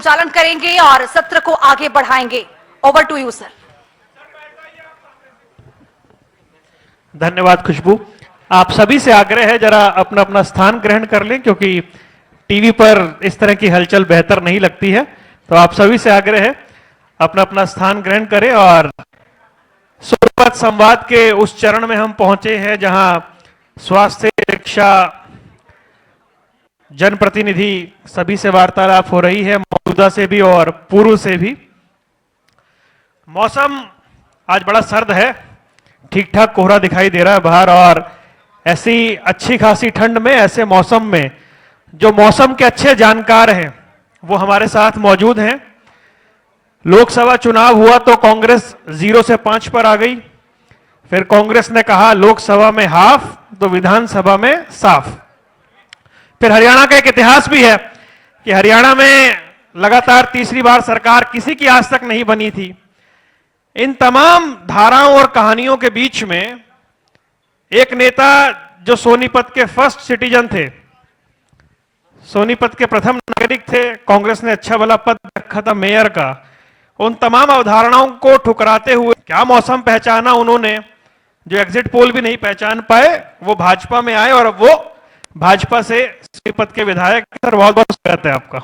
संचालन करेंगे और सत्र को आगे बढ़ाएंगे। Over to you sir. धन्यवाद खुशबू। आप सभी से आग्रह है जरा अपना अपना स्थान ग्रहण कर लें, क्योंकि टीवी पर इस तरह की हलचल बेहतर नहीं लगती है। तो आप सभी से आग्रह है अपना अपना स्थान ग्रहण करें। और सोनीपत संवाद के उस चरण में हम पहुंचे हैं जहां स्वास्थ्य, शिक्षा, जनप्रतिनिधि सभी से वार्तालाप हो रही है, मौजूदा से भी और पूर्व से भी। मौसम आज बड़ा सर्द है, ठीक ठाक कोहरा दिखाई दे रहा है बाहर। और ऐसी अच्छी खासी ठंड में, ऐसे मौसम में जो मौसम के अच्छे जानकार हैं वो हमारे साथ मौजूद हैं। लोकसभा चुनाव हुआ तो कांग्रेस 0 से 5 पर आ गई। फिर कांग्रेस ने कहा लोकसभा में हाफ तो विधानसभा में साफ। फिर हरियाणा का एक इतिहास भी है कि हरियाणा में लगातार तीसरी बार सरकार किसी की आज तक नहीं बनी थी। इन तमाम धाराओं और कहानियों के बीच में एक नेता जो सोनीपत के फर्स्ट सिटीजन थे, सोनीपत के प्रथम नागरिक थे, कांग्रेस ने अच्छा भला पद रखा था मेयर का, उन तमाम अवधारणाओं को ठुकराते हुए क्या मौसम पहचाना उन्होंने, जो एग्जिट पोल भी नहीं पहचान पाए, वो भाजपा में आए और वो भाजपा से सोनीपत के विधायक। सर बहुत बहुत स्वागत है आपका।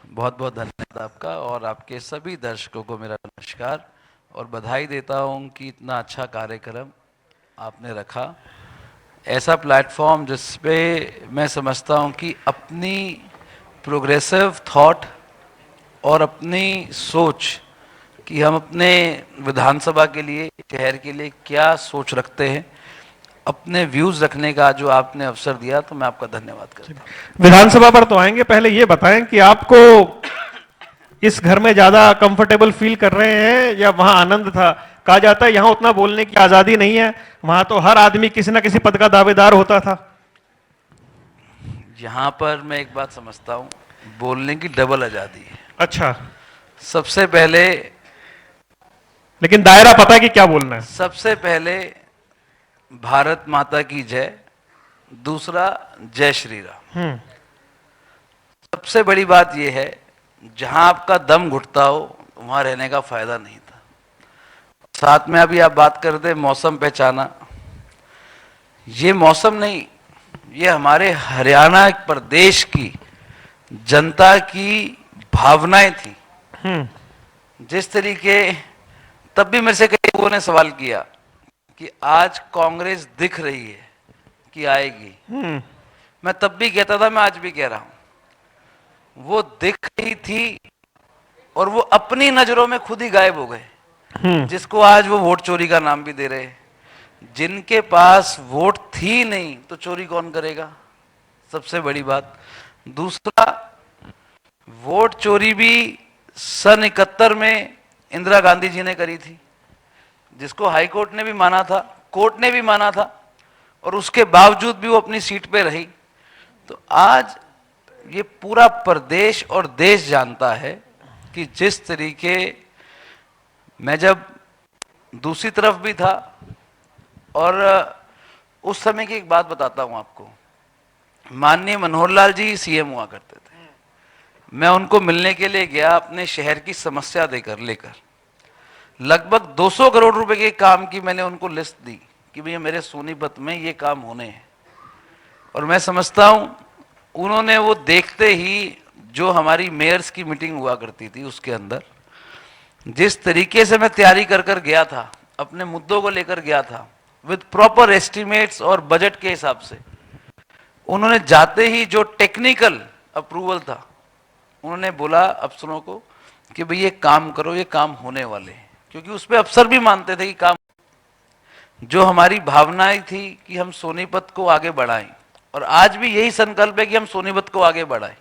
बहुत बहुत धन्यवाद आपका और आपके सभी दर्शकों को मेरा नमस्कार और बधाई देता हूं कि इतना अच्छा कार्यक्रम आपने रखा। ऐसा प्लेटफॉर्म जिसपे मैं समझता हूं कि अपनी प्रोग्रेसिव थॉट और अपनी सोच कि हम अपने विधानसभा के लिए, शहर के लिए क्या सोच रखते हैं, अपने व्यूज रखने का जो आपने अवसर दिया, तो मैं आपका धन्यवाद करता हूं। विधानसभा पर तो आएंगे, पहले ये बताएं कि आपको इस घर में ज्यादा कंफर्टेबल फील कर रहे हैं या वहां आनंद था? कहा जाता है यहां उतना बोलने की आजादी नहीं है, वहां तो हर आदमी किसी ना किसी पद का दावेदार होता था। यहां पर मैं एक बात समझता हूं, बोलने की डबल आजादी है। अच्छा, सबसे पहले, लेकिन दायरा पता है कि क्या बोलना है। सबसे पहले भारत माता की जय, दूसरा जय श्री राम। सबसे बड़ी बात यह है, जहां आपका दम घुटता हो वहां रहने का फायदा नहीं था। साथ में अभी आप बात करते मौसम पहचाना, ये मौसम नहीं, ये हमारे हरियाणा प्रदेश की जनता की भावनाएं थी। जिस तरीके, तब भी मेरे से कई लोगों ने सवाल किया कि आज कांग्रेस दिख रही है कि आएगी। मैं तब भी कहता था, मैं आज भी कह रहा हूं, वो दिख रही थी और वो अपनी नजरों में खुद ही गायब हो गए। जिसको आज वो वोट चोरी का नाम भी दे रहे हैं। जिनके पास वोट थी नहीं तो चोरी कौन करेगा, सबसे बड़ी बात। दूसरा, वोट चोरी भी सन 71 में इंदिरा गांधी जी ने करी थी, जिसको हाई कोर्ट ने भी माना था, कोर्ट ने भी माना था, और उसके बावजूद भी वो अपनी सीट पे रही। तो आज ये पूरा प्रदेश और देश जानता है कि जिस तरीके, मैं जब दूसरी तरफ भी था, और उस समय की एक बात बताता हूं आपको। माननीय मनोहर लाल जी सीएम हुआ करते थे। मैं उनको मिलने के लिए गया, अपने शहर की समस्या लेकर लगभग 200 करोड़ रुपए के काम की मैंने उनको लिस्ट दी कि भैया मेरे सोनीपत में ये काम होने हैं। और मैं समझता हूं उन्होंने वो देखते ही, जो हमारी मेयर्स की मीटिंग हुआ करती थी उसके अंदर जिस तरीके से मैं तैयारी कर गया था, अपने मुद्दों को लेकर गया था, विद प्रॉपर एस्टिमेट्स और बजट के हिसाब से, उन्होंने जाते ही जो टेक्निकल अप्रूवल था, उन्होंने बोला अफसरों को कि भाई ये काम करो, ये काम होने वाले हैं। क्योंकि उस पर अफसर भी मानते थे कि काम, जो हमारी भावनाएं थी कि हम सोनीपत को आगे बढ़ाएं, और आज भी यही संकल्प है कि हम सोनीपत को आगे बढ़ाएं।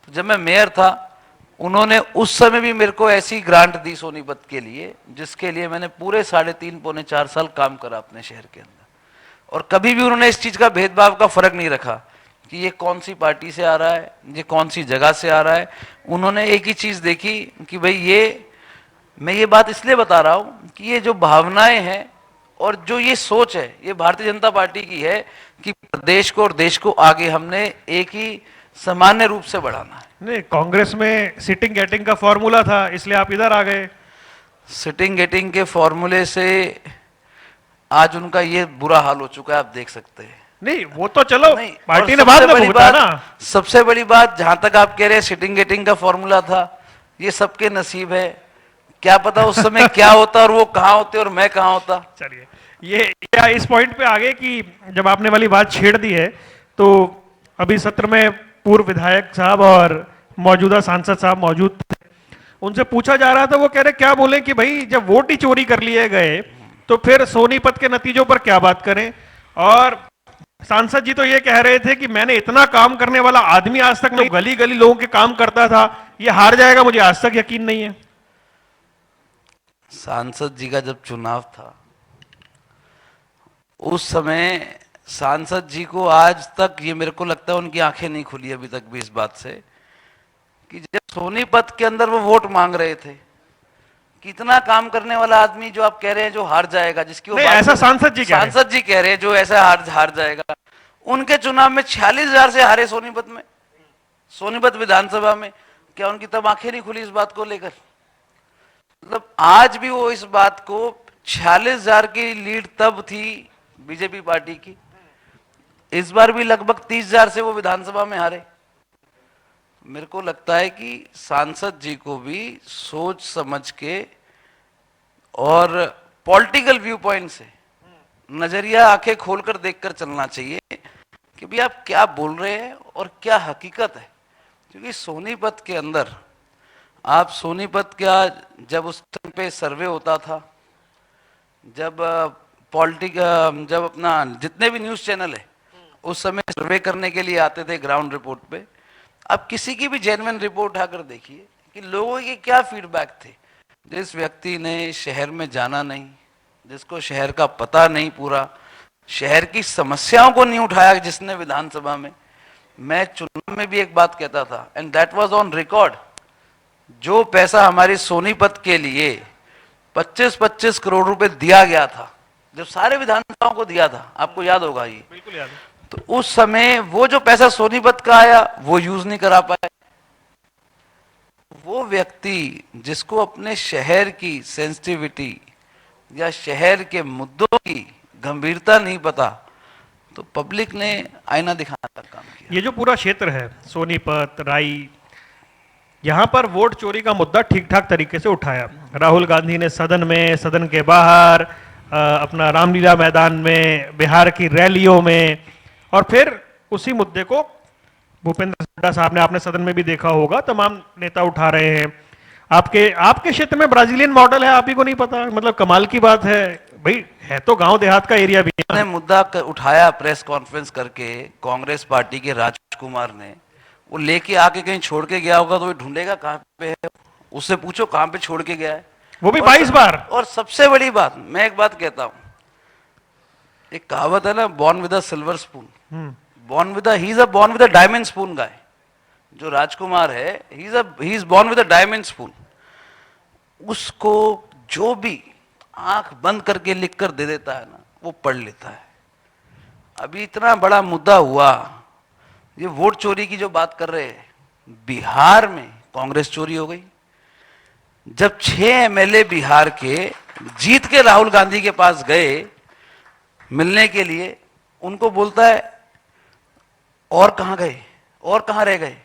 तो जब मैं मेयर था, उन्होंने उस समय भी मेरे को ऐसी ग्रांट दी सोनीपत के लिए, जिसके लिए मैंने पूरे 3.5 पौने 4 साल काम करा अपने शहर के अंदर। और कभी भी उन्होंने इस चीज का भेदभाव का फर्क नहीं रखा कि ये कौन सी पार्टी से आ रहा है, ये कौन सी जगह से आ रहा है। उन्होंने एक ही चीज देखी कि भाई ये, मैं ये बात इसलिए बता रहा हूं कि ये जो भावनाएं हैं और जो ये सोच है, ये भारतीय जनता पार्टी की है कि प्रदेश को और देश को आगे हमने एक ही सामान्य रूप से बढ़ाना है। नहीं, कांग्रेस में सिटिंग गेटिंग का फॉर्मूला था, इसलिए आप इधर आ गए। सिटिंग गेटिंग के फॉर्मूले से आज उनका ये बुरा हाल हो चुका है, आप देख सकते हैं। नहीं, वो तो चलो नहीं, पार्टी और ने बाद सबसे में बड़ी भुगता बात, ना। सबसे बड़ी बात जहां तक आप कह रहे हैं सिटिंग गेटिंग का फॉर्मूला था, ये सबके नसीब है। क्या पता उस समय क्या होता और वो कहां होते और मैं कहां होता। चलिए, ये इस पॉइंट पे आ गए कि जब आपने वाली बात छेड़ दी है, तो अभी सत्र में पूर्व विधायक साहब और मौजूदा सांसद साहब मौजूद थे। उनसे पूछा जा रहा था, वो कह रहे क्या बोले कि भाई जब वोट ही चोरी कर लिए गए तो फिर सोनीपत के नतीजों पर क्या बात करें। और सांसद जी तो ये कह रहे थे कि मैंने इतना काम करने वाला आदमी आज तक नहीं, गली गली लोगों के काम करता था, ये हार जाएगा मुझे आज तक यकीन नहीं है। सांसद जी का जब चुनाव था उस समय सांसद जी को आज तक ये मेरे को लगता है उनकी आंखें नहीं खुली अभी तक भी इस बात से कि जब सोनीपत के अंदर वो वोट मांग रहे थे, कितना काम करने वाला आदमी जो आप कह रहे हैं जो हार जाएगा, जिसकी वो नहीं, बात ऐसा सांसद जी कह रहे हैं। सांसद जी कह रहे हैं जो ऐसा हार जाएगा, उनके चुनाव में 46,000 से हारे सोनीपत में, सोनीपत विधानसभा में। क्या उनकी तब आंखें नहीं खुली इस बात को लेकर? मतलब आज भी वो इस बात को 46,000 की लीड तब थी बीजेपी पार्टी की, इस बार भी लगभग 30,000 से वो विधानसभा में हारे। मेरे को लगता है कि सांसद जी को भी सोच समझ के और पॉलिटिकल व्यू पॉइंट से नजरिया आंखें खोलकर देखकर चलना चाहिए कि भाई आप क्या बोल रहे हैं और क्या हकीकत है। क्योंकि सोनीपत के अंदर आप सोनीपत का जब उस टाइम पे सर्वे होता था, जब जब अपना जितने भी न्यूज चैनल है उस समय सर्वे करने के लिए आते थे ग्राउंड रिपोर्ट पे, आप किसी की भी जेन्युइन रिपोर्ट उठाकर देखिए कि लोगों के क्या फीडबैक थे। जिस व्यक्ति ने शहर में जाना नहीं, जिसको शहर का पता नहीं, पूरा शहर की समस्याओं को नहीं उठाया जिसने विधानसभा में, मैं चुनाव में भी एक बात कहता था and that was on record, जो पैसा हमारी सोनीपत के लिए 25-25 करोड़ रुपए दिया गया था, जब सारे विधानसभाओं को दिया था, आपको याद होगा ये, बिल्कुल याद है। तो उस समय वो जो पैसा सोनीपत का आया वो यूज नहीं करा पाए। वो व्यक्ति जिसको अपने शहर की सेंसिटिविटी या शहर के मुद्दों की गंभीरता नहीं पता, तो पब्लिक ने आईना दिखाने का काम किया। ये जो पूरा क्षेत्र है सोनीपत राई, यहाँ पर वोट चोरी का मुद्दा ठीक ठाक तरीके से उठाया। राहुल गांधी ने सदन में, सदन के बाहर, अपना रामलीला मैदान में, बिहार की रैलियों में, और फिर उसी मुद्दे को भूपेंद्र हुड्डा साहब ने, आपने सदन में भी देखा होगा, तमाम नेता उठा रहे हैं। आपके क्षेत्र में ब्राजीलियन मॉडल है, आप ही को नहीं पता, मतलब कमाल की बात है भाई, है तो गांव देहात का एरिया भी है। मुद्दा उठाया प्रेस कॉन्फ्रेंस करके कांग्रेस पार्टी के राजकुमार ने, वो लेके आके कहीं छोड़ के गया होगा तो वो ढूंढेगा कहां पे है, उससे पूछो कहां पे छोड़ के गया है, वो भी 22 बार। और सबसे बड़ी बात, मैं एक बात कहता हूं, एक कहावत है ना, born with a silver spoon, he is born with a diamond spoon guy. जो राजकुमार है, he is born with a diamond spoon. उसको जो भी आंख बंद करके लिख कर दे देता है ना, वो पढ़ लेता है। अभी इतना बड़ा मुद्दा हुआ, ये वोट चोरी की जो बात कर रहे हैं, बिहार में कांग्रेस चोरी हो गई। जब 6 एमएलए बिहार के जीत के राहुल गांधी के पास गए मिलने के लिए, उनको बोलता है और कहां गए, और कहां रह गए?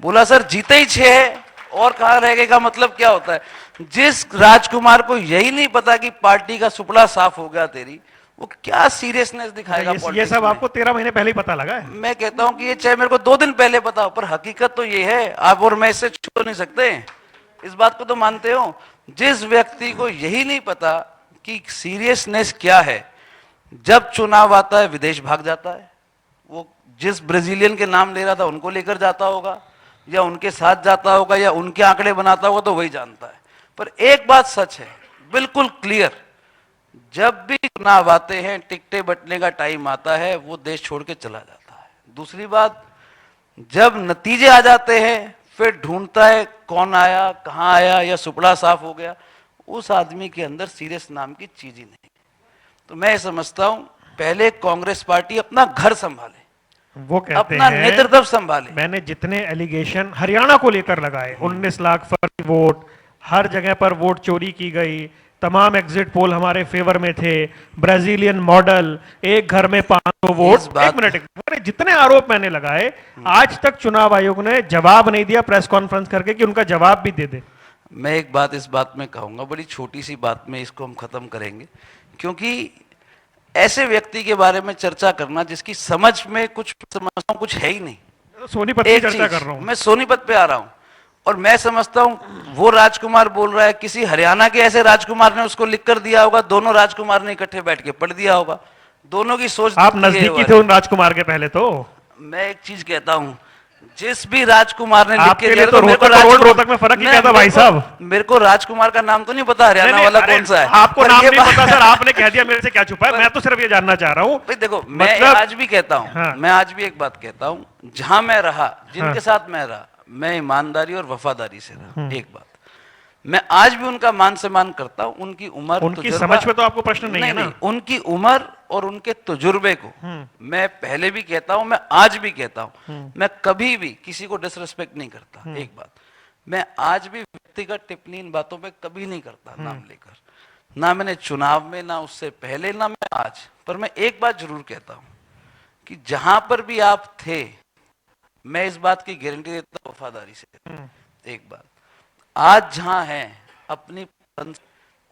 बोला सर जीते ही 6 है, और कहां रह गए का मतलब क्या होता है? जिस राजकुमार को यही नहीं पता कि पार्टी का सुपड़ा साफ हो गया तेरी, वो क्या सीरियसनेस दिखाएगा? ये सब आपको 13 महीने पहले ही पता लगा है। मैं कहता हूं कि ये चाहे मेरे को 2 दिन पहले पता हो, पर हकीकत तो ये है, आप और मैं इससे छू नहीं सकते, इस बात को तो मानते हो। जिस व्यक्ति को यही नहीं पता कि सीरियसनेस क्या है, जब चुनाव आता है विदेश भाग जाता है। वो जिस ब्राजीलियन के नाम ले रहा था उनको लेकर जाता होगा, या उनके साथ जाता होगा, या उनके आंकड़े बनाता होगा, तो वही जानता है। पर एक बात सच है, बिल्कुल क्लियर, जब भी चुनाव आते हैं, टिकटें बंटने का टाइम आता है, वो देश छोड़ के चला जाता है। दूसरी बात, जब नतीजे आ जाते हैं, फिर ढूंढता है कौन आया, कहां आया, या सुपड़ा साफ हो गया। उस आदमी के अंदर सीरियस नाम की चीज ही नहीं। तो मैं समझता हूं, पहले कांग्रेस पार्टी अपना घर संभाले, वो कहते अपना हैं नेतृत्व संभाले। मैंने जितने एलिगेशन हरियाणा को लेकर लगाए, 19 लाख फर्जी वोट, हर जगह पर वोट चोरी की गई, तमाम एग्जिट पोल हमारे फेवर में थे, ब्राजीलियन मॉडल, एक घर में 500 इस वोट। बात- मैंने जितने आरोप मैंने लगाए, आज तक चुनाव आयोग ने जवाब नहीं दिया प्रेस कॉन्फ्रेंस करके कि उनका जवाब भी दे दे। मैं एक बात इस बात में कहूंगा, बड़ी छोटी सी बात में इसको हम खत्म करेंगे, क्योंकि ऐसे व्यक्ति के बारे में चर्चा करना जिसकी समझ में कुछ समझता हूं कुछ है ही नहीं। सोनीपत की एक चर्चा चीज, कर रहा हूं मैं सोनीपत पे आ रहा हूं और मैं समझता हूं वो राजकुमार बोल रहा है, किसी हरियाणा के ऐसे राजकुमार ने उसको लिख कर दिया होगा, दोनों राजकुमार ने इकट्ठे बैठ के पढ़ दिया होगा, दोनों की सोच आप ये नजदीकी वाली। थे उन राजकुमार के पहले तो। मैं एक चीज कहता हूं, जिस भी राजकुमार ने लिख आपके के लिए दिया तो मेरे को रोहतक और राजकुमार- रोहतक में फर्क ही मैं- क्या था भाई मेरे को- साहब? मेरे को राजकुमार का नाम तो नहीं पता हरियाणा नहीं, वाला अरे, कौन सा है। आपको पर नाम ये नहीं बात- पता सर, आपने कह दिया, मेरे से क्या छुपा है? मैं तो सिर्फ ये जानना चाह रहा हूं। भाई देखो, मैं मतलब- आज भी कहता हूं, हाँ। मैं आज भी एक बात कहता हूं, जहां मैं रहा, जिनके हाँ। साथ मैं रहा, मैं ईमानदारी और वफादारी से रहा। एक बात, मैं आज भी उनका मान सम्मान करता हूं, उनकी उम्र, उनकी तजुर्बा- समझ पे तो आपको प्रश्न नहीं है ना? उनकी उम्र और उनके तजुर्बे को मैं पहले भी कहता हूं, मैं आज भी कहता हूं, मैं कभी भी किसी को डिसरिस्पेक्ट नहीं करता। एक बात, मैं आज भी व्यक्तिगत टिप्पणी इन बातों पे कभी नहीं करता नाम लेकर, ना मैंने चुनाव में, ना उससे पहले, ना मैं आज। पर मैं एक बात जरूर कहता हूं कि जहां पर भी आप थे, मैं इस बात की गारंटी देता हूं वफादारी से। एक बात, आज जहां हैं अपनी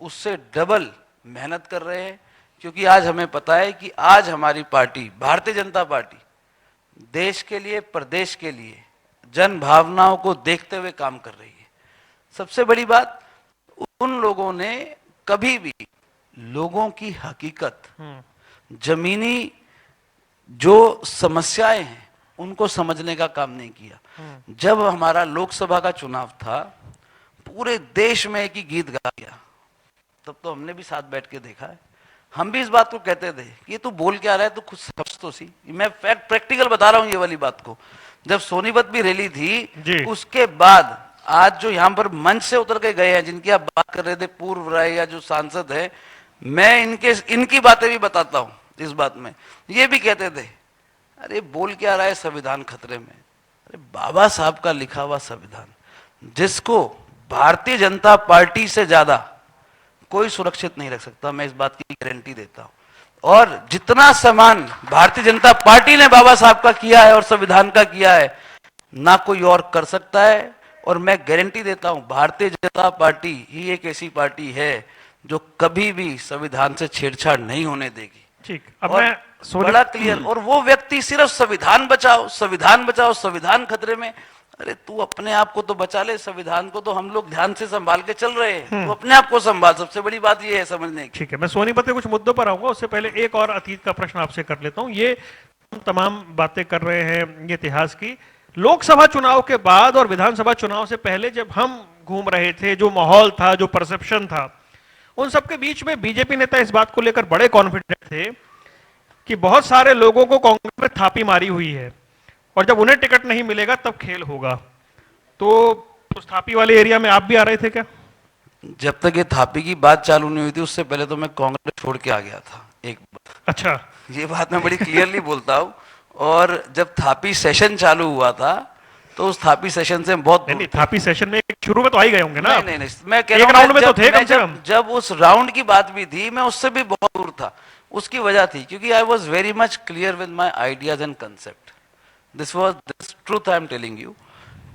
उससे डबल मेहनत कर रहे हैं, क्योंकि आज हमें पता है कि आज हमारी पार्टी भारतीय जनता पार्टी देश के लिए, प्रदेश के लिए, जन भावनाओं को देखते हुए काम कर रही है। सबसे बड़ी बात, उन लोगों ने कभी भी लोगों की हकीकत, जमीनी जो समस्याएं हैं, उनको समझने का काम नहीं किया। जब हमारा लोकसभा का चुनाव था, पूरे देश में एक ही गीत गा दिया, तब तो हमने भी साथ बैठ के देखा है। हम भी इस बात को कहते थे कि ये तू बोल क्या रहा है, तू कुछ समझ तो सी। मैं फैक्ट प्रैक्टिकल बता रहा हूं ये वाली बात को। जब सोनीपत भी रैली थी, उसके बाद आज जो यहां पर मंच से उतर के गए हैं, जिनकी आप बात कर रहे थे, पूर्व राय या जो सांसद है, मैं इनकी बातें भी बताता हूं। इस बात में ये भी कहते थे, अरे बोल क्या रहा है, संविधान खतरे में। अरे बाबा साहब का लिखा हुआ संविधान, जिसको भारतीय जनता पार्टी से ज्यादा कोई सुरक्षित नहीं रख सकता, मैं इस बात की गारंटी देता हूं। और जितना सम्मान भारतीय जनता पार्टी ने बाबा साहब का किया है और संविधान का किया है, ना कोई और कर सकता है। और मैं गारंटी देता हूं, भारतीय जनता पार्टी ही एक ऐसी पार्टी है जो कभी भी संविधान से छेड़छाड़ नहीं होने देगी। ठीक, अब और मैं बड़ा क्लियर, और वो व्यक्ति सिर्फ संविधान बचाओ, संविधान बचाओ, संविधान खतरे में। अरे तू अपने आप को तो बचा ले, संविधान को तो हम लोग ध्यान से संभाल के चल रहे हैं, तू अपने आप को संभाल। सबसे बड़ी बात ये है समझने की। ठीक है, मैं सोनीपत के कुछ मुद्दों पर आऊंगा, उससे पहले एक और अतीत का प्रश्न आपसे कर लेता हूं। ये तमाम बातें कर रहे हैं ये इतिहास की, लोकसभा चुनाव के बाद और विधानसभा चुनाव से पहले जब हम घूम रहे थे, जो माहौल था, जो परसेप्शन था, उन सबके बीच में बीजेपी नेता इस बात को लेकर बड़े कॉन्फिडेंट थे कि बहुत सारे लोगों को कांग्रेस में थापी मारी हुई है और जब उन्हें टिकट नहीं मिलेगा तब खेल होगा। तो उस थापी वाले एरिया में आप भी आ रहे थे क्या? जब तक ये थापी की बात चालू नहीं हुई थी, उससे पहले तो मैं कांग्रेस छोड़ के आ गया था। एक बात, अच्छा, ये बात मैं बड़ी क्लियरली बोलता हूँ। और जब थापी सेशन चालू हुआ था, तो उस थापी सेशन से बहुत नहीं, थापी सेशन में शुरू में तो आ ही गए होंगे ना? नहीं, मैं कह एक रहा हूं, राउंड में तो जब- थे कम मैं से कम। जब उस राउंड की बात भी थी, मैं उससे भी बहुत दूर था। उसकी वजह थी क्योंकि I was very much clear with my ideas and concept. This truth I am telling you.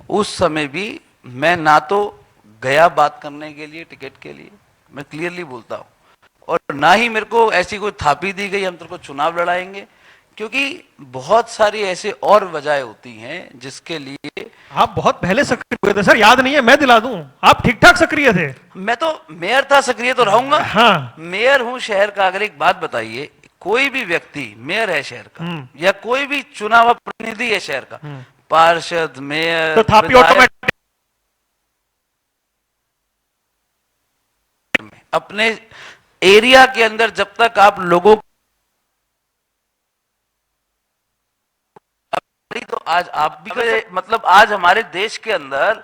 उस समय भी मैं ना तो गया बात करने के लिए टिकट के लिए, मैं क्लियरली बोलता हूं, और ना ही मेरे को ऐसी कोई थापी दी गई हम तेरे को चुनाव लड़ाएंगे, क्योंकि बहुत सारी ऐसे और वजह होती हैं जिसके लिए। आप बहुत पहले सक्रिय हुए थे सर, याद नहीं है? मैं दिला दूं, आप ठीक ठाक सक्रिय थे। मैं तो मेयर था, सक्रिय तो रहूंगा। हाँ। मेयर हूं शहर का। अगर एक बात बताइए, कोई भी व्यक्ति मेयर है शहर का, या कोई भी चुना हुआ प्रतिनिधि है शहर का, पार्षद, मेयर, तो थापी विधायक, ऑटोमेटिक अपने एरिया के अंदर जब तक आप लोगों, तो आज आप भी, मतलब आज हमारे देश के अंदर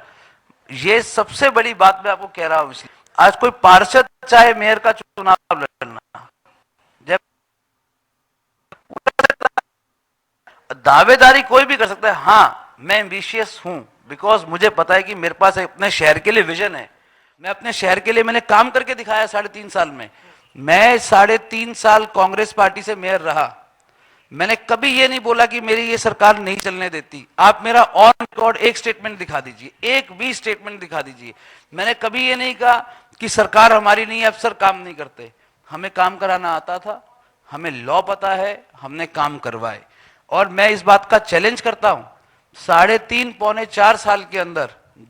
ये सबसे बड़ी बात मैं आपको कह रहा हूं, इसलिए आज कोई पार्षद चाहे मेयर का चुनाव लड़ना, जब दावेदारी कोई भी कर सकता है। हाँ, मैं एम्बिशियस हूं, बिकॉज मुझे पता है कि मेरे पास अपने शहर के लिए विजन है। मैं अपने शहर के लिए मैंने काम करके दिखाया 3.5 साल में। मैं 3.5 साल कांग्रेस पार्टी से मेयर रहा। मैंने कभी ये नहीं बोला कि मेरी ये सरकार नहीं चलने देती। आप मेरा ऑन रिकॉर्ड एक स्टेटमेंट दिखा दीजिए, एक भी स्टेटमेंट दिखा दीजिए। मैंने कभी ये नहीं कहा कि सरकार हमारी नहीं है, अफसर काम नहीं करते। हमें काम कराना आता था, हमें लॉ पता है, हमने काम करवाए। और मैं इस बात का चैलेंज करता हूं, 3.5 पौने 4 साल के अंदर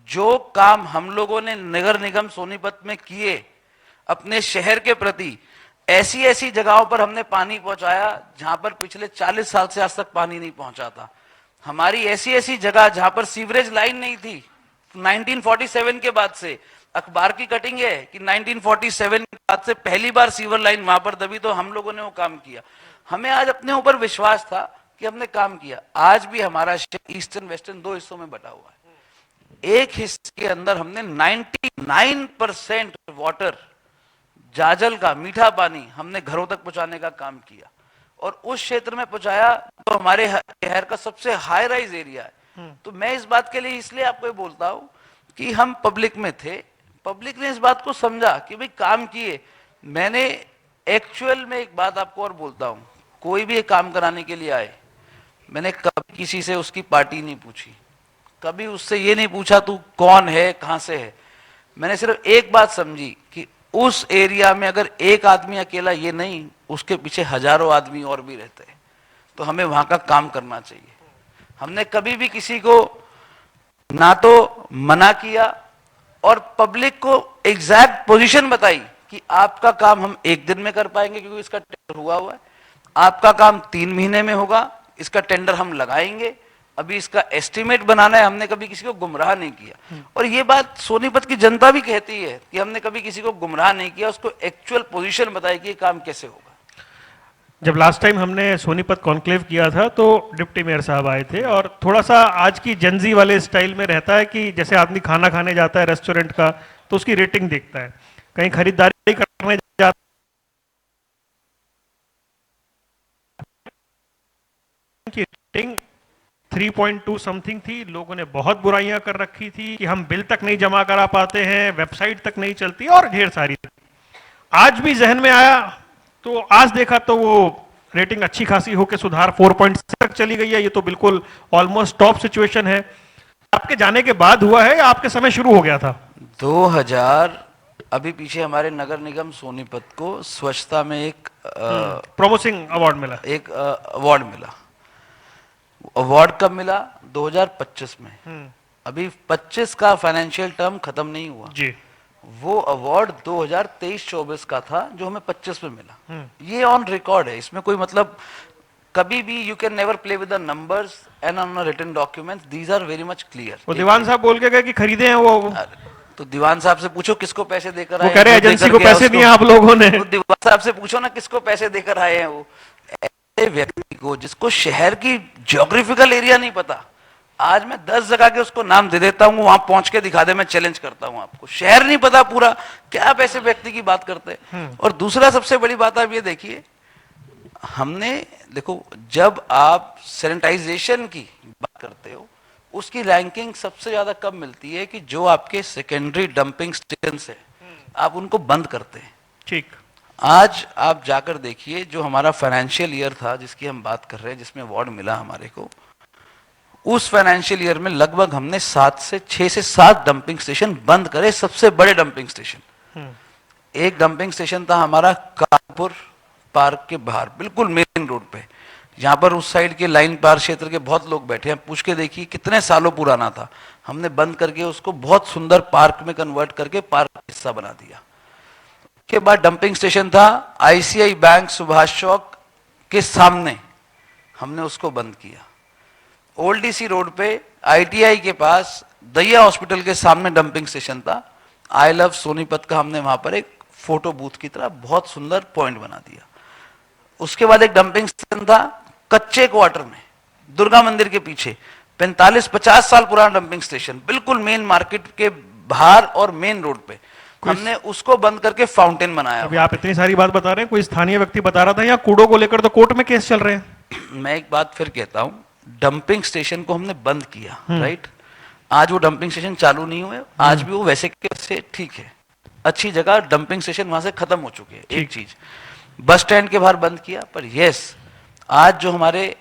जो काम हम लोगों ने नगर निगम सोनीपत में किए अपने शहर के प्रति, ऐसी ऐसी जगहों पर हमने पानी पहुंचाया जहां पर पिछले 40 साल से आज तक पानी नहीं पहुंचा था। हमारी ऐसी ऐसी जगह जहां पर सीवरेज लाइन नहीं थी, 1947 के बाद से अखबार की कटिंग है कि 1947 के बाद से पहली बार सीवर लाइन वहां पर दबी, तो हम लोगों ने वो काम किया। हमें आज अपने ऊपर विश्वास था कि हमने काम किया। आज भी हमारा शहर ईस्टर्न वेस्टर्न 2 हिस्सों में बटा हुआ है। एक हिस्से के अंदर हमने 99% वाटर, जाजल का मीठा पानी हमने घरों तक पहुंचाने का काम किया। और उस क्षेत्र में पहुंचाया तो हमारे शहर का सबसे हाई राइज एरिया है। तो मैं इस बात के लिए इसलिए आपको बोलता हूं कि हम पब्लिक में थे, पब्लिक ने इस बात को समझा कि भाई काम किए। मैंने एक्चुअल में एक बात आपको और बोलता हूं, कोई भी एक काम कराने के लिए आए, मैंने कभी किसी से उसकी पार्टी नहीं पूछी, कभी उससे ये नहीं पूछा तू कौन है, कहां से है। मैंने सिर्फ एक बात समझी कि उस एरिया में अगर एक आदमी अकेला ये नहीं, उसके पीछे हजारों आदमी और भी रहते हैं, तो हमें वहां का काम करना चाहिए। हमने कभी भी किसी को ना तो मना किया और पब्लिक को एग्जैक्ट पोजीशन बताई कि आपका काम हम 1 दिन में कर पाएंगे क्योंकि इसका टेंडर हुआ है, आपका काम 3 महीने में होगा, इसका टेंडर हम लगाएंगे, अभी इसका एस्टिमेट बनाना है। हमने कभी किसी को गुमराह नहीं किया। और ये बात सोनीपत की जनता भी कहती है कि हमने कभी किसी को गुमराह नहीं किया, उसको एक्चुअल पोजीशन बताई कि ये काम कैसे होगा। जब लास्ट टाइम हमने सोनीपत कॉन्क्लेव किया था तो डिप्टी मेयर साहब आए थे, और थोड़ा सा आज की जनजी वाले स्टाइल में रहता है कि जैसे आदमी खाना खाने जाता है रेस्टोरेंट का तो उसकी रेटिंग देखता है, कहीं खरीदारी करने जाता की रेटिंग 3.2 समथिंग थी। लोगों ने बहुत बुराइयां कर रखी थी कि हम बिल तक नहीं जमा करा पाते हैं, वेबसाइट तक नहीं चलती और ढेर सारी। आज भी जहन में आया तो आज देखा तो वो रेटिंग अच्छी खासी होकर सुधार 4.6 तक चली गई है। ये तो बिल्कुल ऑलमोस्ट टॉप सिचुएशन है। आपके जाने के बाद हुआ है या आपके समय शुरू हो गया था? 2000 अभी पीछे हमारे नगर निगम सोनीपत को स्वच्छता में एक प्रोमोसिंग अवार्ड मिला, एक अवार्ड मिला। अवार्ड कब मिला? 2025 में। अभी 25 का फाइनेंशियल टर्म खत्म नहीं हुआ जी। वो अवार्ड 2023-24 का था जो हमें 25 में मिला। ये ऑन रिकॉर्ड है, इसमें कोई मतलब कभी भी you can never play with the numbers and on written documents, these are very much clear. वो दीवान साहब बोल के गए कि खरीदे हैं वो। तो दीवान साहब से पूछो किसको पैसे देकर आए। वो कह रहे एजेंसी को पैसे दिए आप लोगों ने। दीवान साहब से पूछो ना किसको पैसे देकर आए हैं वो। ऐसे व्यक्ति को जिसको शहर की ज्योग्राफिकल एरिया नहीं पता, आज मैं 10 जगह के उसको नाम दे देता हूं, वहां पहुंच के दिखा दे, मैं चैलेंज करता हूं आपको। शहर नहीं पता पूरा, क्या आप ऐसे व्यक्ति की बात करते हैं? और दूसरा सबसे बड़ी बात आप ये देखिए, हमने देखो जब आप सैनिटाइजेशन की बात करते हो उसकी रैंकिंग सबसे ज्यादा कब मिलती है कि जो आपके सेकेंडरी डंपिंग स्टेशन है आप उनको बंद करते हैं। ठीक। आज आप जाकर देखिए जो हमारा फाइनेंशियल ईयर था जिसकी हम बात कर रहे हैं, जिसमें अवार्ड मिला हमारे को, उस फाइनेंशियल ईयर में लगभग हमने 6 से 7 डंपिंग स्टेशन बंद करे, सबसे बड़े डंपिंग स्टेशन। एक डंपिंग स्टेशन था हमारा कानपुर पार्क के बाहर, बिल्कुल मेन रोड पे, जहां पर उस साइड के लाइन पार क्षेत्र के बहुत लोग बैठे हैं। पूछ के देखिए कितने सालों पुराना था, हमने बंद करके उसको बहुत सुंदर पार्क में कन्वर्ट करके पार्क का हिस्सा बना दिया। के बाद डंपिंग स्टेशन था आईसीआई बैंक सुभाष चौक के सामने, हमने उसको बंद किया। ओल्ड डीसी रोड पे आईटीआई के पास दैया हॉस्पिटल के सामने डंपिंग स्टेशन था। आई लव सोनीपत का हमने वहां पर एक फोटो बूथ की तरह बहुत सुंदर पॉइंट बना दिया। उसके बाद एक डंपिंग स्टेशन था कच्चे क्वार्टर में दुर्गा मंदिर के पीछे, 45-50 साल पुराना डंपिंग स्टेशन, बिल्कुल मेन मार्केट के बाहर और मेन रोड पे। हमने उसको बंद करके फाउंटेन बनाया। अभी आप इतनी सारी बात बता रहे हैं, कोई स्थानीय व्यक्ति बता रहा था या कूड़ों को लेकर तो कोर्ट में केस चल रहे हैं। मैं एक बात फिर कहता हूं, डंपिंग स्टेशन को हमने बंद किया, राइट। आज वो डंपिंग स्टेशन चालू नहीं हुए, आज भी वो वैसे के वैसे ठीक है, अच्छी जगह डंपिंग स्टेशन वहां से खत्म हो चुके हैं। एक चीज बस स्टैंड के बाहर बंद किया, पर यस आज जो हमारे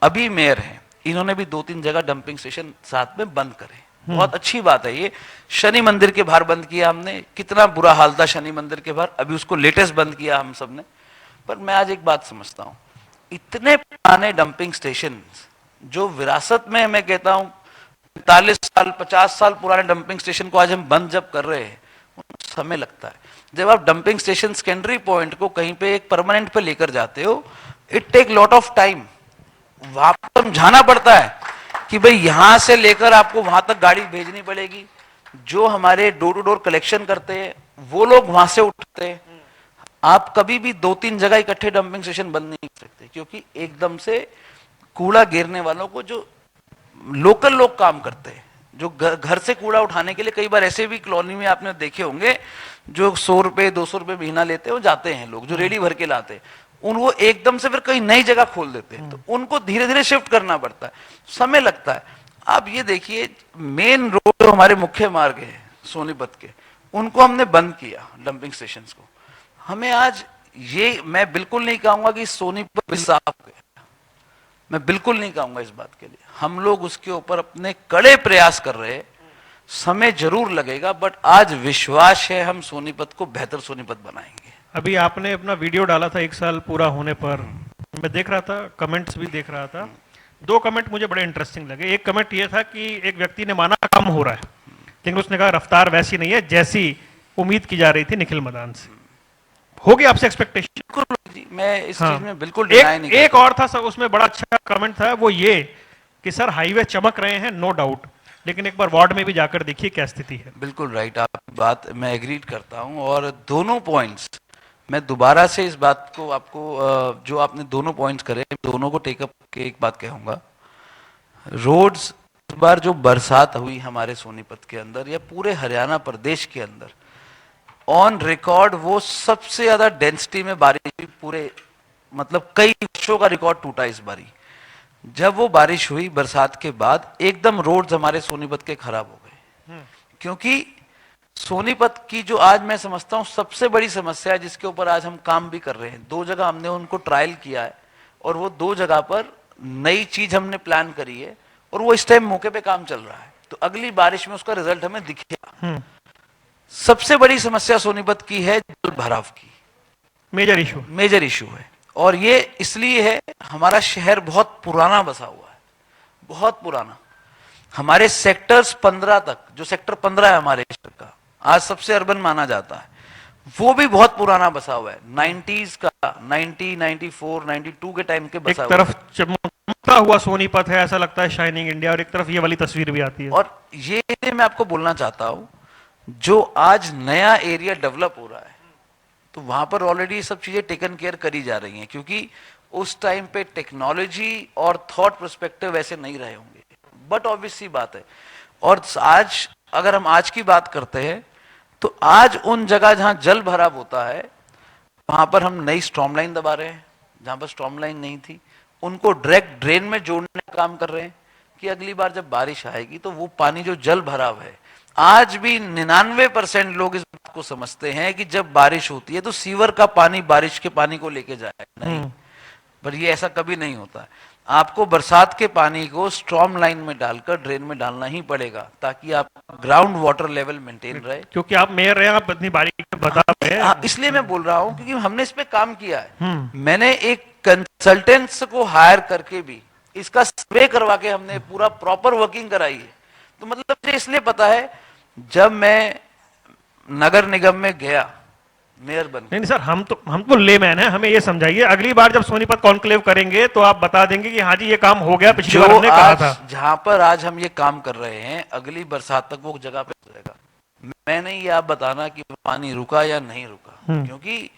अभी मेयर हैं इन्होंने भी 2-3 जगह डंपिंग स्टेशन साथ में बंद करे, बहुत अच्छी बात है ये। शनि मंदिर के बाहर बंद किया हमने, कितना बुरा हाल था शनि मंदिर के बाहर, अभी उसको लेटेस्ट बंद किया हम सब ने। पर मैं आज एक बात समझता हूं, इतने पुराने डंपिंग स्टेशन जो विरासत में, मैं कहता हूं 45 साल 50 साल पुराने डंपिंग स्टेशन को आज हम बंद जब कर रहे हैं, समय लगता है। जब आप डंपिंग स्टेशन सेकेंडरी पॉइंट को कहीं पे एक परमानेंट पे लेकर जाते हो, it take lot of time, वहां पर समझाना पड़ता है कि भाई यहां से लेकर आपको वहां तक गाड़ी भेजनी पड़ेगी। जो हमारे डोर टू डोर कलेक्शन करते हैं वो लोग वहां से उठते हैं। आप कभी भी 2-3 जगह इकट्ठे डंपिंग स्टेशन बंद नहीं कर सकते, क्योंकि एकदम से कूड़ा गिरने वालों को, जो लोकल लोग काम करते हैं, जो घर से कूड़ा उठाने के लिए, कई बार ऐसे भी कॉलोनी में आपने देखे होंगे जो 100 रुपए 200 रुपए महीना लेते हैं, वो जाते हैं लोग जो रेडी भर के लाते हैं, उनको एकदम से फिर कहीं नई जगह खोल देते हैं, तो उनको धीरे धीरे शिफ्ट करना पड़ता है, समय लगता है। आप ये देखिए मेन रोड जो हमारे मुख्य मार्ग है सोनीपत के, उनको हमने बंद किया डंपिंग स्टेशन को। हमें आज ये, मैं बिल्कुल नहीं कहूंगा कि सोनीपत साफ हो गया, मैं बिल्कुल नहीं कहूंगा इस बात के लिए, हम लोग उसके ऊपर अपने कड़े प्रयास कर रहे हैं, समय जरूर लगेगा, बट आज विश्वास है हम सोनीपत को बेहतर सोनीपत बनाएंगे। अभी आपने अपना वीडियो डाला था 1 साल पूरा होने पर, मैं देख रहा था, कमेंट्स भी देख रहा था। 2 कमेंट मुझे बड़े इंटरेस्टिंग लगे। एक कमेंट ये था कि एक व्यक्ति ने माना काम हो रहा है, लेकिन उसने कहा रफ्तार वैसी नहीं है जैसी उम्मीद की जा रही थी निखिल मदान से। हो गया आपसे एक्सपेक्टेशन? बिल्कुल जी, मैं इस हाँ। चीज में बिल्कुल डिनाई नहीं एक करता। और था सर, उसमें बड़ा अच्छा कमेंट था, वो ये कि सर हाईवे चमक रहे हैं, नो डाउट, लेकिन एक बार वार्ड में भी जाकर देखिए क्या स्थिति है। बिल्कुल राइट, आपकी बात मैं एग्रीड करता हूं, और दोनों पॉइंट्स मैं दोबारा से इस बात को आपको, जो आपने दोनों पॉइंट्स करे, दोनों को टेकअप के एक बात कहूंगा। रोड्स इस बार जो बरसात हुई हमारे सोनीपत के अंदर या पूरे हरियाणा प्रदेश के अंदर, ऑन रिकॉर्ड वो सबसे ज्यादा डेंसिटी में बारिश हुई पूरे, मतलब कई वर्षों का रिकॉर्ड टूटा इस बारी। जब वो बारिश हुई बरसात के बाद, एकदम रोड्स हमारे सोनीपत के खराब हो गए, क्योंकि सोनीपत की जो आज मैं समझता हूं सबसे बड़ी समस्या है, जिसके ऊपर आज हम काम भी कर रहे हैं, 2 जगह हमने उनको ट्रायल किया है, और वो 2 जगह पर नई चीज हमने प्लान करी है, और वो इस टाइम मौके पे काम चल रहा है, तो अगली बारिश में उसका रिजल्ट हमें दिखेगा। सबसे बड़ी समस्या सोनीपत की है जल भराव की, मेजर इशू है, और ये इसलिए है, हमारा शहर बहुत पुराना बसा हुआ है, बहुत पुराना। हमारे सेक्टर्स 15 तक, जो सेक्टर 15 है हमारे शहर का, आज सबसे अर्बन माना जाता है, वो भी बहुत पुराना बसा हुआ है, 90s का, 90, 94, 92 के टाइम के बसा हुआ है। एक तरफ चमकता हुआ सोनीपत है, ऐसा लगता है शाइनिंग इंडिया, और एक तरफ ये वाली तस्वीर भी आती है। और ये मैं आपको बोलना चाहता हूं, जो आज नया एरिया डेवलप हो रहा है, तो वहां पर ऑलरेडी सब चीजें टेकन केयर करी जा रही हैं, क्योंकि उस टाइम पे टेक्नोलॉजी और थॉट पर्सपेक्टिव वैसे नहीं रहे होंगे, बट ऑब्वियस सी बात है। और आज अगर हम आज की बात करते हैं, तो आज उन जगह जहां जल भराव होता है, वहां पर हम नई स्ट्रॉम लाइन दबा रहे हैं, जहां पर स्ट्रॉम लाइन नहीं थी उनको डायरेक्ट ड्रेन में जोड़ने का काम कर रहे हैं, कि अगली बार जब बारिश आएगी तो वो पानी जो जल भराव है, आज भी 99% लोग इस बात को समझते हैं कि जब बारिश होती है तो सीवर का पानी बारिश के पानी को लेके जाए, नहीं, पर ये ऐसा कभी नहीं होता है। आपको बरसात के पानी को स्ट्रॉम लाइन में डालकर ड्रेन में डालना ही पड़ेगा, ताकि आप ग्राउंड वाटर लेवल मेंटेन रहे। क्योंकि आप मेयर रहे, आप इतनी बारीकी से बता रहे हैं। इसलिए मैं बोल रहा हूं, क्योंकि हमने इस पे काम किया है। मैंने एक कंसल्टेंट्स को हायर करके भी इसका सर्वे करवा के हमने पूरा प्रॉपर वर्किंग कराई है। तो मतलब मुझे इसलिए पता है, जब मैं नगर निगम में गया मेयर बन, नहीं सर, हम तो लेमैन हैं, हमें ये समझाइए, अगली बार जब सोनीपत कॉन्क्लेव करेंगे तो आप बता देंगे कि हाँ जी ये काम हो गया, पिछली बार हमने कहा था। जहां पर आज हम ये काम कर रहे हैं, अगली बरसात तक वो जगह पे रहेगा। मैं नहीं ये आप बताना कि पानी रुका या नहीं रुका, क्योंकि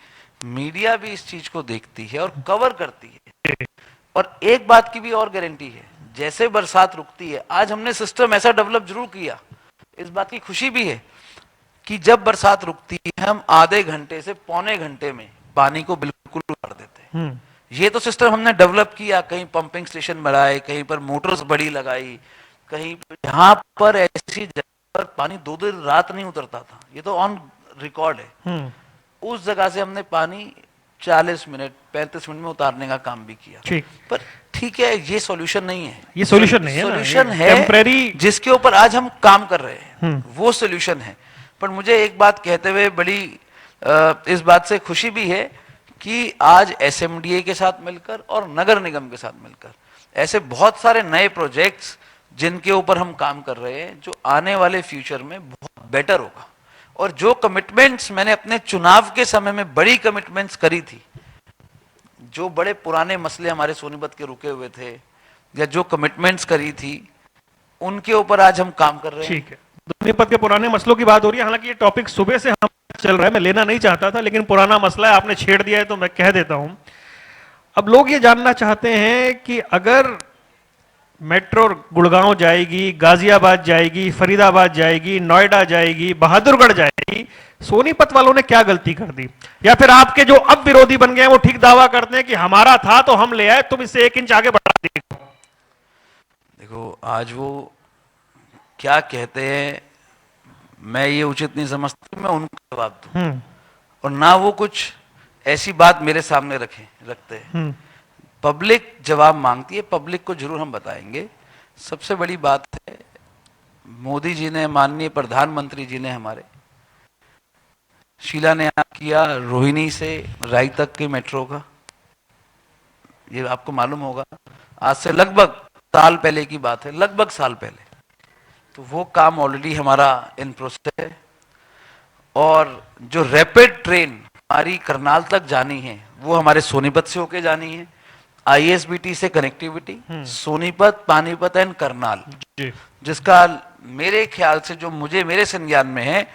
मीडिया भी इस चीज को देखती है और कवर करती है। और एक बात की भी और गारंटी है, जैसे बरसात रुकती है, आज हमने सिस्टम ऐसा डेवलप जरूर किया, इस बात की खुशी भी है कि जब बरसात रुकती है, हम आधे घंटे से पौने घंटे में पानी को बिल्कुल उतार देते हैं। ये तो सिस्टम हमने डेवलप किया, कहीं पंपिंग स्टेशन बढ़ाए, कहीं पर मोटर्स बड़ी लगाई, कहीं यहाँ पर ऐसी जगह पर पानी 2 दिन रात नहीं उतरता था, ये तो ऑन रिकॉर्ड है। उस जगह से हमने पानी 40 मिनट 35 मिनट में उतारने का काम भी किया। ठीक, पर ठीक है, ये सॉल्यूशन नहीं है, ये सॉल्यूशन नहीं है ना, सॉल्यूशन ये है टेम्परेरी जिसके ऊपर आज हम काम कर रहे हैं, वो सॉल्यूशन है। पर मुझे एक बात कहते हुए बड़ी इस बात से खुशी भी है कि आज एसएमडीए के साथ मिलकर और नगर निगम के साथ मिलकर ऐसे बहुत सारे नए प्रोजेक्ट्स जिनके ऊपर हम काम कर रहे हैं, जो आने वाले फ्यूचर में बहुत बेटर होगा। और जो कमिटमेंट्स मैंने अपने चुनाव के समय में बड़ी कमिटमेंट्स करी थी, जो बड़े पुराने मसले हमारे सोनीपत के रुके हुए थे या जो कमिटमेंट्स करी थी, उनके ऊपर आज हम काम कर रहे हैं। ठीक है, सोनीपत के पुराने मसलों की बात हो रही है। हालांकि ये टॉपिक सुबह से हम चल रहा है, मैं लेना नहीं चाहता था, लेकिन पुराना मसला है, आपने छेड़ दिया है तो मैं कह देता हूं। अब लोग ये जानना चाहते हैं कि अगर मेट्रो गुड़गांव जाएगी, गाजियाबाद जाएगी, फरीदाबाद जाएगी, नोएडा जाएगी, बहादुरगढ़ जाएगी, सोनीपत वालों ने क्या गलती कर दी? या फिर आपके जो अब विरोधी बन गए हैं वो ठीक दावा करते हैं कि हमारा था तो हम ले आए, तुम इससे 1 इंच आगे बढ़ा देखो। देखो, आज वो क्या कहते हैं, मैं ये उचित नहीं समझता मैं उनको जवाब दूं, और ना वो कुछ ऐसी बात मेरे सामने रखते हैं। पब्लिक जवाब मांगती है, पब्लिक को जरूर हम बताएंगे। सबसे बड़ी बात है, मोदी जी ने, माननीय प्रधानमंत्री जी ने हमारे शिलान्यास किया रोहिणी से राई तक के मेट्रो का। ये आपको मालूम होगा, आज से लगभग साल पहले की बात है, लगभग साल पहले। तो वो काम ऑलरेडी हमारा इन प्रोसेस है। और जो रैपिड ट्रेन हमारी करनाल तक जानी है, वो हमारे सोनीपत से होके जानी है। आईएसबीटी से कनेक्टिविटी सोनीपत, पानीपत एंड करनाल, जिसका मेरे ख्याल से, जो मुझे मेरे संज्ञान में है,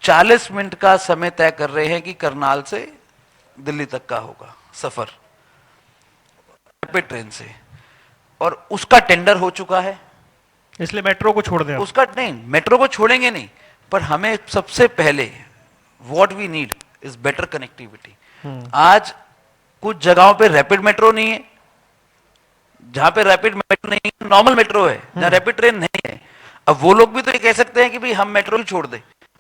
40 मिनट का समय तय कर रहे हैं कि करनाल से दिल्ली तक का होगा सफर रैपिड ट्रेन से। और उसका टेंडर हो चुका है, इसलिए मेट्रो को छोड़ दें। उसका नहीं, मेट्रो को छोड़ेंगे नहीं, पर हमें सबसे पहले what we need is better connectivity. आज कुछ जगहों पे रैपिड मेट्रो नहीं है, जहां पे रैपिड मेट्रो नहीं है, नॉर्मल मेट्रो है, जहां रैपिड ट्रेन नहीं है। अब वो लोग भी तो ये कह सकते हैं कि भाई हम मेट्रो ही छोड़ दें,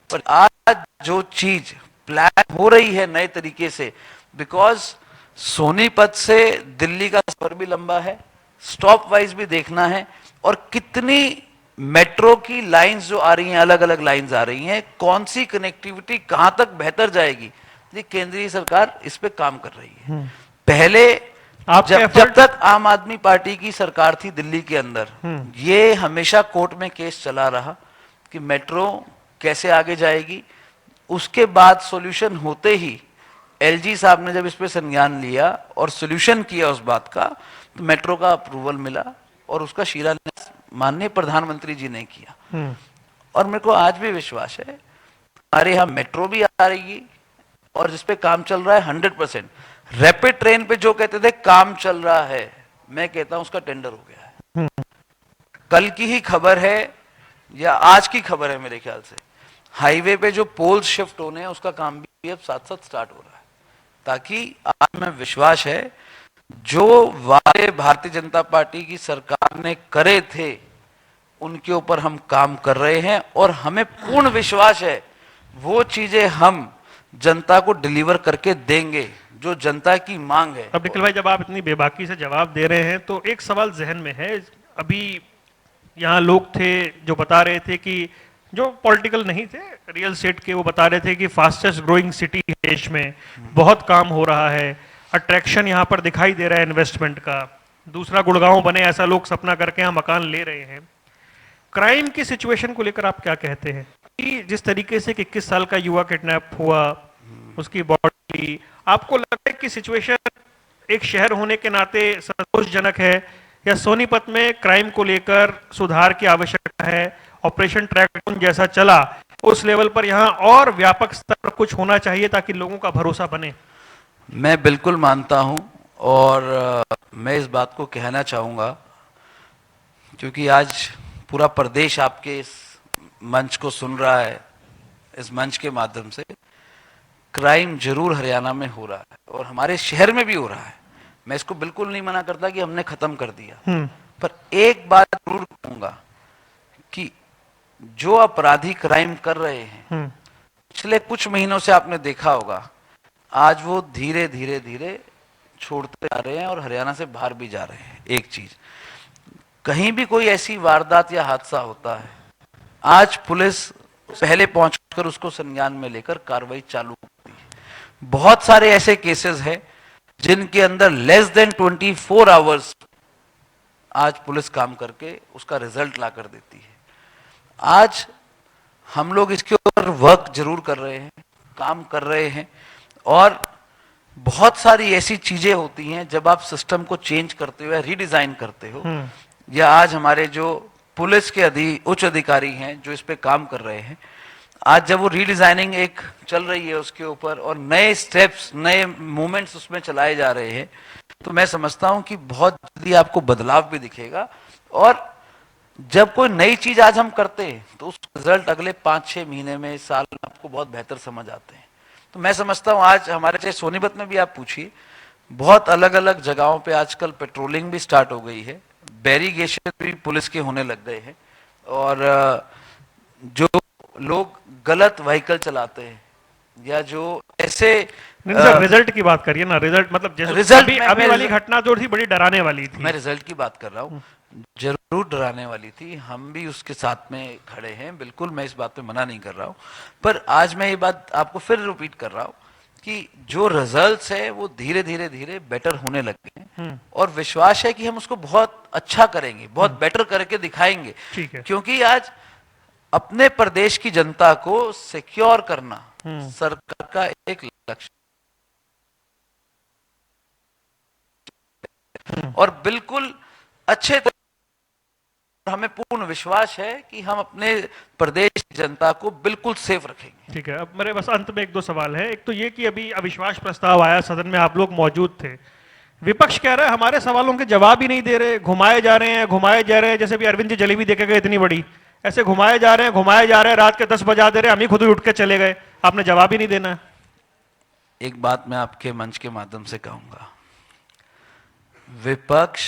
पर आज जो चीज प्लान हो रही है नए तरीके से, बिकॉज सोनीपत से दिल्ली का सफर भी लंबा है, स्टॉप वाइज भी देखना है, और कितनी मेट्रो की लाइंस जो आ रही हैं, अलग अलग लाइंस आ रही हैं, कौन सी कनेक्टिविटी कहां तक बेहतर जाएगी, ये केंद्रीय सरकार इस पे काम कर रही है। पहले जब तक आम आदमी पार्टी की सरकार थी दिल्ली के अंदर, ये हमेशा कोर्ट में केस चला रहा कि मेट्रो कैसे आगे जाएगी। उसके बाद सॉल्यूशन होते ही एलजी साहब ने जब इस पे संज्ञान लिया और सॉल्यूशन किया उस बात का, तो मेट्रो का अप्रूवल मिला और उसका शिलान्यास माननीय प्रधानमंत्री जी ने किया। और मेरे को आज भी विश्वास है हमारे यहाँ मेट्रो भी आ रही और जिसपे काम चल रहा है 100%। रैपिड ट्रेन पे जो कहते थे काम चल रहा है, मैं कहता हूं उसका टेंडर हो गया है। कल की ही खबर है या आज की खबर है मेरे ख्याल से, हाईवे पे जो पोल्स शिफ्ट होने हैं उसका काम भी अब साथ साथ स्टार्ट हो रहा है, ताकि आज में विश्वास है जो वादे भारतीय जनता पार्टी की सरकार ने करे थे उनके ऊपर हम काम कर रहे हैं, और हमें पूर्ण विश्वास है वो चीजें हम जनता को डिलीवर करके देंगे जो जनता की मांग है। अब निखिल भाई, जब आप इतनी बेबाकी से जवाब दे रहे हैं तो एक सवाल जहन में है। अभी यहाँ लोग थे जो बता रहे थे कि, जो पॉलिटिकल नहीं थे, रियल एस्टेट के, वो बता रहे थे कि फास्टेस्ट ग्रोइंग सिटी है देश में, बहुत काम हो रहा है, अट्रैक्शन यहाँ पर दिखाई दे रहा है इन्वेस्टमेंट का, दूसरा गुड़गांव बने ऐसा लोग सपना करके यहाँ मकान ले रहे हैं। क्राइम की सिचुएशन को लेकर आप क्या कहते हैं कि जिस तरीके से 21 साल का युवा किडनैप हुआ, उसकी बॉडी, आपको लगता है कि सिचुएशन एक शहर होने के नाते संतोषजनक है, या सोनीपत में क्राइम को लेकर सुधार की आवश्यकता है? ऑपरेशन ट्रैकडाउन जैसा चला उस लेवल पर यहाँ और व्यापक स्तर पर कुछ होना चाहिए ताकि लोगों का भरोसा बने। मैं बिल्कुल मानता हूं, और मैं इस बात को कहना चाहूंगा क्योंकि आज पूरा प्रदेश आपके इस मंच को सुन रहा है, इस मंच के माध्यम से क्राइम जरूर हरियाणा में हो रहा है और हमारे शहर में भी हो रहा है, मैं इसको बिल्कुल नहीं मना करता कि हमने खत्म कर दिया, पर एक बात जरूर कहूंगा कि जो अपराधी क्राइम कर रहे हैं, पिछले कुछ महीनों से आपने देखा होगा, आज वो धीरे धीरे धीरे छोड़ते जा रहे हैं और हरियाणा से बाहर भी जा रहे हैं। एक चीज, कहीं भी कोई ऐसी वारदात या हादसा होता है, आज पुलिस पहले पहुंचकर उसको संज्ञान में लेकर कार्रवाई चालू करती है। बहुत सारे ऐसे केसेस हैं जिनके अंदर लेस देन 24 आवर्स आज पुलिस काम करके उसका रिजल्ट ला कर देती है। आज हम लोग इसके ऊपर वर्क जरूर कर रहे हैं, काम कर रहे हैं, और बहुत सारी ऐसी चीजें होती हैं जब आप सिस्टम को चेंज करते हो, रीडिजाइन करते हो, या आज हमारे जो पुलिस के उच्च अधिकारी हैं जो इस पे काम कर रहे हैं, आज जब वो रीडिजाइनिंग एक चल रही है उसके ऊपर और नए स्टेप्स, नए मूवमेंट्स उसमें चलाए जा रहे हैं, तो मैं समझता हूं कि बहुत जल्दी आपको बदलाव भी दिखेगा। और जब कोई नई चीज आज हम करते हैं तो उस रिजल्ट अगले 5-6 महीने में, साल में आपको बहुत बेहतर समझ आते हैं। तो मैं समझता हूं आज हमारे, चाहे सोनीपत में भी आप पूछिए, बहुत अलग अलग जगहों पे आजकल पेट्रोलिंग भी स्टार्ट हो गई है, बैरिगेशन भी पुलिस के होने लग गए हैं, और जो लोग गलत व्हीकल चलाते हैं या जो ऐसे नहीं सर, रिजल्ट की बात करिए ना। रिजल्ट मतलब जैसे रिजल्ट अभी वाली घटना जो थी बड़ी डराने वाली थी। मैं रिजल्ट की बात कर रहा हूँ, जरूर डराने वाली थी, हम भी उसके साथ में खड़े हैं, बिल्कुल मैं इस बात पे मना नहीं कर रहा हूँ, पर आज मैं ये बात आपको फिर रिपीट कर रहा हूँ कि जो रिजल्ट्स है वो धीरे धीरे धीरे बेटर होने लगे हैं, और विश्वास है कि हम उसको बहुत अच्छा करेंगे, बहुत बेटर करके दिखाएंगे। ठीक है। क्योंकि आज अपने प्रदेश की जनता को सिक्योर करना सरकार का एक लक्ष्य, और बिल्कुल अच्छे हमें पूर्ण विश्वास है कि हम अपने प्रदेश की जनता को बिल्कुल सेफ रखेंगे। ठीक है, अब मेरे बस अंत में 1-2 सवाल है। एक तो ये कि अभी अविश्वास प्रस्ताव आया, सदन में आप लोग मौजूद थे, विपक्ष कह रहा है हमारे सवालों के जवाब ही नहीं दे रहे, घुमाए जा रहे हैं, जैसे भी अरविंद जी जलेबी देके गए इतनी बड़ी, ऐसे घुमाए जा रहे हैं, रात के 10 बजा दे रहे हैं, हम ही खुद ही उठ के चले गए, आपने जवाब ही नहीं देना है। एक बात मैं आपके मंच के माध्यम से कहूंगा, विपक्ष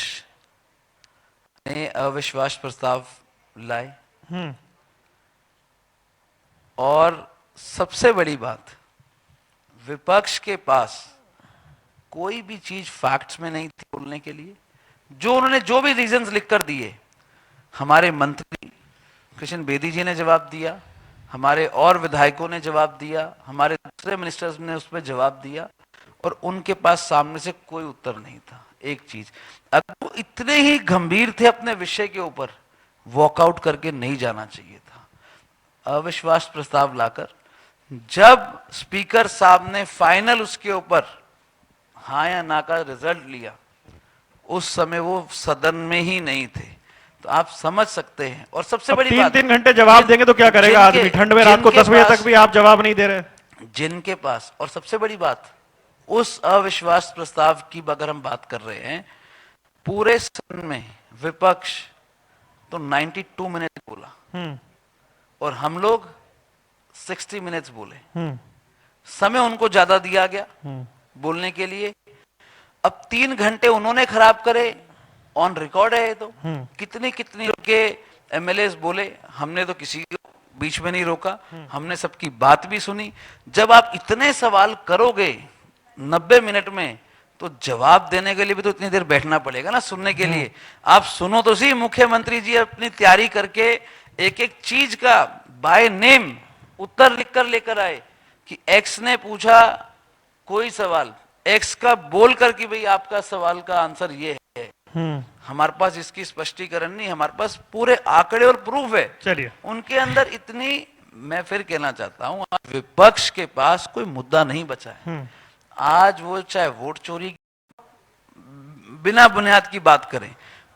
ने अविश्वास प्रस्ताव लाए, और सबसे बड़ी बात, विपक्ष के पास कोई भी चीज फैक्ट्स में नहीं थी बोलने के लिए। जो उन्होंने जो भी रीजंस लिखकर दिए, हमारे मंत्री कृष्ण बेदी जी ने जवाब दिया, हमारे और विधायकों ने जवाब दिया, हमारे दूसरे मिनिस्टर्स ने उस पर जवाब दिया, और उनके पास सामने से कोई उत्तर नहीं था। एक चीज, अगर वो इतने ही गंभीर थे अपने विषय के ऊपर, वॉकआउट करके नहीं जाना चाहिए था। अविश्वास प्रस्ताव लाकर जब स्पीकर साहब ने फाइनल उसके ऊपर हाँ या ना का रिजल्ट लिया, उस समय वो सदन में ही नहीं थे, तो आप समझ सकते हैं। और सबसे बड़ी बात, 3 घंटे जवाब देंगे तो क्या करेगा आदमी, ठंड में रात को 10 बजे तक भी आप जवाब नहीं दे रहे जिनके पास। और सबसे बड़ी बात, उस अविश्वास प्रस्ताव की अगर हम बात कर रहे हैं, पूरे सदन में विपक्ष तो 92 मिनट बोला और हम लोग 60 मिनट्स बोले। समय उनको ज्यादा दिया गया बोलने के लिए। अब 3 घंटे उन्होंने खराब करे, ऑन रिकॉर्ड है ये तो। कितनी कितनी के एमएलए बोले, हमने तो किसी को बीच में नहीं रोका, हमने सबकी बात भी सुनी। जब आप इतने सवाल करोगे 90 मिनट में, तो जवाब देने के लिए भी तो इतनी देर बैठना पड़ेगा ना, सुनने के लिए। आप सुनो तो सही, मुख्यमंत्री जी अपनी तैयारी करके एक एक चीज का बाय नेम उत्तर लिखकर लेकर आए कि एक्स ने पूछा कोई सवाल, एक्स का बोलकर कि भाई आपका सवाल का आंसर ये है। हमारे पास इसकी स्पष्टीकरण नहीं, हमारे पास पूरे आंकड़े और प्रूफ है। चलिए, उनके अंदर इतनी, मैं फिर कहना चाहता हूं, विपक्ष के पास कोई मुद्दा नहीं बचा है। आज वो चाहे वोट चोरी बिना बुनियाद की बात करें,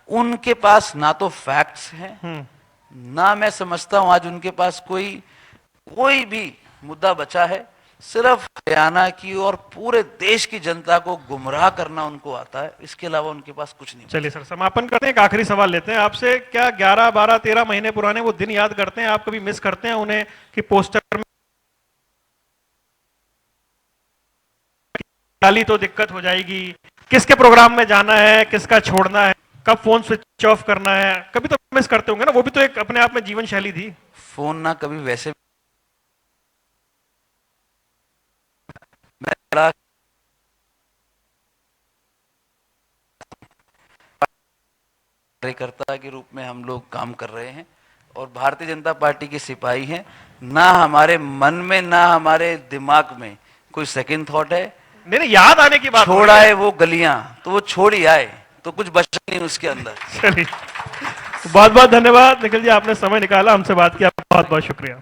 उनके पास ना तो फैक्ट्स हैं, ना मैं समझता हूं आज उनके पास कोई भी मुद्दा बचा है। सिर्फ हरियाणा की और पूरे देश की जनता को गुमराह करना उनको आता है, इसके अलावा उनके पास कुछ नहीं। चलिए सर, समापन करते हैं। एक आखिरी सवाल लेते हैं आपसे। क्या 11, 12, 13 महीने पुराने वो दिन याद करते हैं आप, कभी मिस करते हैं उन्हें कि पोस्टर में डाली तो दिक्कत हो जाएगी, किसके प्रोग्राम में जाना है, किसका छोड़ना है, कब फोन स्विच ऑफ करना है, कभी तो मिस करते होंगे ना, वो भी तो एक अपने आप में जीवन शैली थी। फोन ना कभी वैसे मैं बड़ा कार्यकर्ता के रूप में हम लोग काम कर रहे हैं और भारतीय जनता पार्टी के सिपाही हैं। ना हमारे मन में ना हमारे दिमाग में कोई सेकंड थॉट है। नहीं नहीं, याद आने की बात हो छोड़ रही है। आए वो गलियां तो वो छोड़ ही आए, तो कुछ बचा नहीं उसके अंदर। चलिए, बहुत बहुत धन्यवाद निखिल जी, आपने समय निकाला, हमसे बात किया, बहुत बहुत शुक्रिया।